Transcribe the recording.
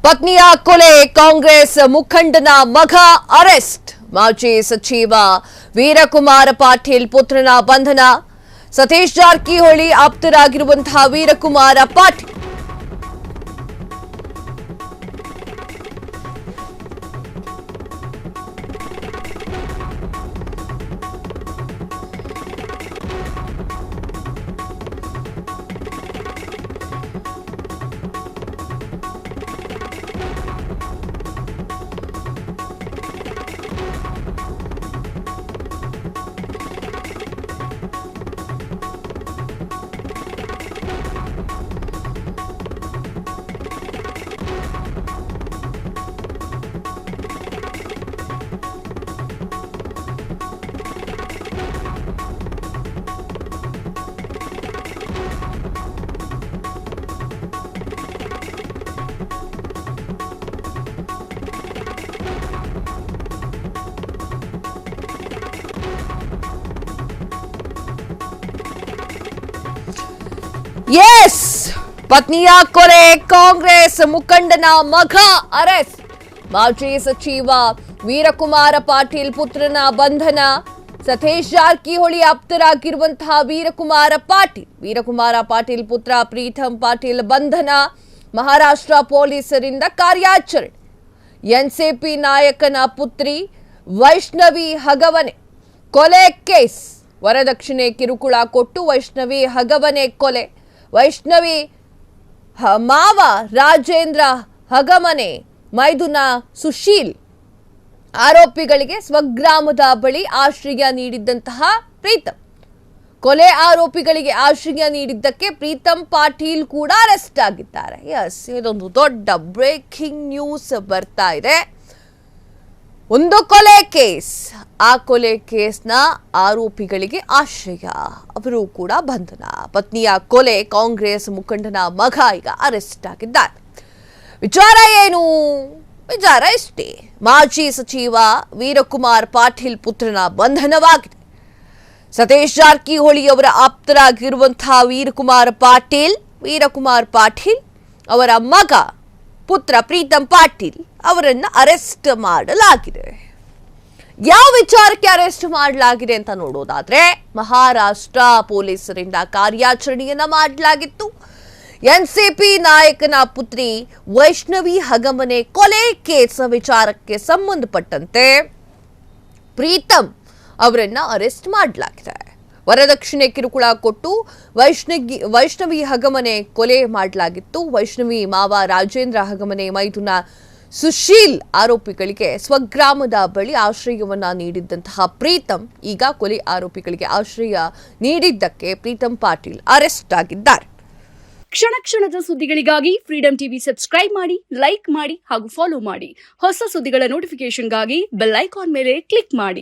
ಪತ್ನಿಯ ಕೊಲೆ ಕಾಂಗ್ರೆಸ್ ಮುಖಂಡನ ಮಗ ಅರೆಸ್ಟ್. ಮಾಜಿ ಸಚಿವ ವೀರಕುಮಾರ ಪಾಟೀಲ್ ಪುತ್ರನ ಬಂಧನ. ಸತೀಶ್ ಜಾರಕಿಹೊಳಿ ಆಪ್ತರಾಗಿರುವಂತಹ ವೀರಕುಮಾರ ಪಾಟೀಲ್ ಎಸ್ ಪತ್ನಿಯ ಕೊಲೆ ಕಾಂಗ್ರೆಸ್ ಮುಖಂಡನ ಮಗ ಅರೆಸ್ಟ್. ಮಾಜಿ ಸಚಿವ ವೀರಕುಮಾರ ಪಾಟೀಲ್ ಪುತ್ರನ ಬಂಧನ. ಸತೀಶ್ ಜಾರಕಿಹೊಳಿ ಆಪ್ತರಾಗಿರುವಂತಹ ವೀರಕುಮಾರ ಪಾಟೀಲ್ ಪುತ್ರ ಪ್ರೀತಂ ಪಾಟೀಲ್ ಬಂಧನ. ಮಹಾರಾಷ್ಟ್ರ ಪೊಲೀಸರಿಂದ ಕಾರ್ಯಾಚರಣೆ. ಎನ್ಸಿಪಿ ನಾಯಕನ ಪುತ್ರಿ ವೈಷ್ಣವಿ ಹಗವನೆ ಕೊಲೆ ಕೇಸ್. ವರದಕ್ಷಿಣೆ ಕಿರುಕುಳ ಕೊಟ್ಟು ವೈಷ್ಣವಿ ಹಗವನೆ ಕೊಲೆ. ವೈಷ್ಣವಿ ಮಾವ ರಾಜೇಂದ್ರ ಹಗಮನೆ ಮೈದುನ ಸುಶೀಲ್ ಆರೋಪಿಗಳಿಗೆ ಸ್ವಗ್ರಾಮದ ಬಳಿ ಆಶ್ರಯ ನೀಡಿದ್ದಂತಹ ಪ್ರೀತಂ. ಕೊಲೆ ಆರೋಪಿಗಳಿಗೆ ಆಶ್ರಯ ನೀಡಿದ್ದಕ್ಕೆ ಪ್ರೀತಂ ಪಾಟೀಲ್ ಕೂಡ ಅರೆಸ್ಟ್ ಆಗಿದ್ದಾರೆ. ಎಸ್, ಇದೊಂದು ದೊಡ್ಡ ಬ್ರೇಕಿಂಗ್ ನ್ಯೂಸ್ ಬರ್ತಾ ಇದೆ. ಒಂದು ಕೊಲೆ ಕೇಸ್, ಆ ಕೊಲೆ ಕೇಸ್ನ ಆರೋಪಿಗಳಿಗೆ ಆಶ್ರಯ, ಅವರು ಕೂಡ ಬಂಧನ. ಪತ್ನಿಯ ಕೊಲೆ ಕಾಂಗ್ರೆಸ್ ಮುಖಂಡನ ಮಗ ಈಗ ಅರೆಸ್ಟ್ ಆಗಿದ್ದಾರೆ. ವಿಚಾರ ಏನು? ವಿಚಾರ ಇಷ್ಟೇ. ಮಾಜಿ ಸಚಿವ ವೀರಕುಮಾರ್ ಪಾಟೀಲ್ ಪುತ್ರನ ಬಂಧನವಾಗಿದೆ. ಸತೀಶ್ ಜಾರಕಿಹೊಳಿ ಅವರ ಆಪ್ತರಾಗಿರುವಂತಹ ವೀರಕುಮಾರ್ ಪಾಟೀಲ್ ಅವರ ಮಗ ಪುತ್ರ ಪ್ರೀತಂ ಪಾಟೀಲ್ ಅವರನ್ನ ಅರೆಸ್ಟ್ ಮಾಡಲಾಗಿದೆ. ಯಾವ ವಿಚಾರಕ್ಕೆ ಅರೆಸ್ಟ್ ಮಾಡಲಾಗಿದೆ ಅಂತ ನೋಡೋದಾದ್ರೆ, ಮಹಾರಾಷ್ಟ್ರ ಪೊಲೀಸರಿಂದ ಕಾರ್ಯಾಚರಣೆಯನ್ನ ಮಾಡಲಾಗಿತ್ತು. ಎನ್ಸಿಪಿ ನಾಯಕನ ಪುತ್ರಿ ವೈಷ್ಣವಿ ಹಗಮನೆ ಕೊಲೆ ಕೇಸ್ ವಿಚಾರಕ್ಕೆ ಸಂಬಂಧಪಟ್ಟಂತೆ ಪ್ರೀತಂ ಅವರನ್ನ ಅರೆಸ್ಟ್ ಮಾಡಲಾಗಿದೆ. ವರದಕ್ಷಿಣೆ ಕಿರುಕುಳ ಕೊಟ್ಟು ವೈಷ್ಣವಿ ಹಗಮನೆ ಕೊಲೆ ಮಾಡಲಾಗಿತ್ತು. ವೈಷ್ಣವಿ ಮಾವ ರಾಜೇಂದ್ರ ಹಗಮನೆ ಮೈದುನ ಸುಶೀಲ್ ಆರೋಪಿಗಳಿಗೆ ಸ್ವಗ್ರಾಮದ ಬಳಿ ಆಶ್ರಯವನ್ನ ನೀಡಿದ್ದಂತಹ ಪ್ರೀತಂ ಈಗ ಕೊಲೆ ಆರೋಪಿಗಳಿಗೆ ಆಶ್ರಯ ನೀಡಿದ್ದಕ್ಕೆ ಪ್ರೀತಂ ಪಾಟೀಲ್ ಅರೆಸ್ಟ್ ಆಗಿದ್ದಾರೆ. ಕ್ಷಣ ಕ್ಷಣದ ಸುದ್ದಿಗಳಿಗಾಗಿ ಫ್ರೀಡಂ ಟಿವಿ ಸಬ್ಸ್ಕ್ರೈಬ್ ಮಾಡಿ, ಲೈಕ್ ಮಾಡಿ ಹಾಗೂ ಫಾಲೋ ಮಾಡಿ. ಹೊಸ ಸುದ್ದಿಗಳ ನೋಟಿಫಿಕೇಶನ್ಗಾಗಿ ಬೆಲ್ ಐಕಾನ್ ಮೇಲೆ ಕ್ಲಿಕ್ ಮಾಡಿ.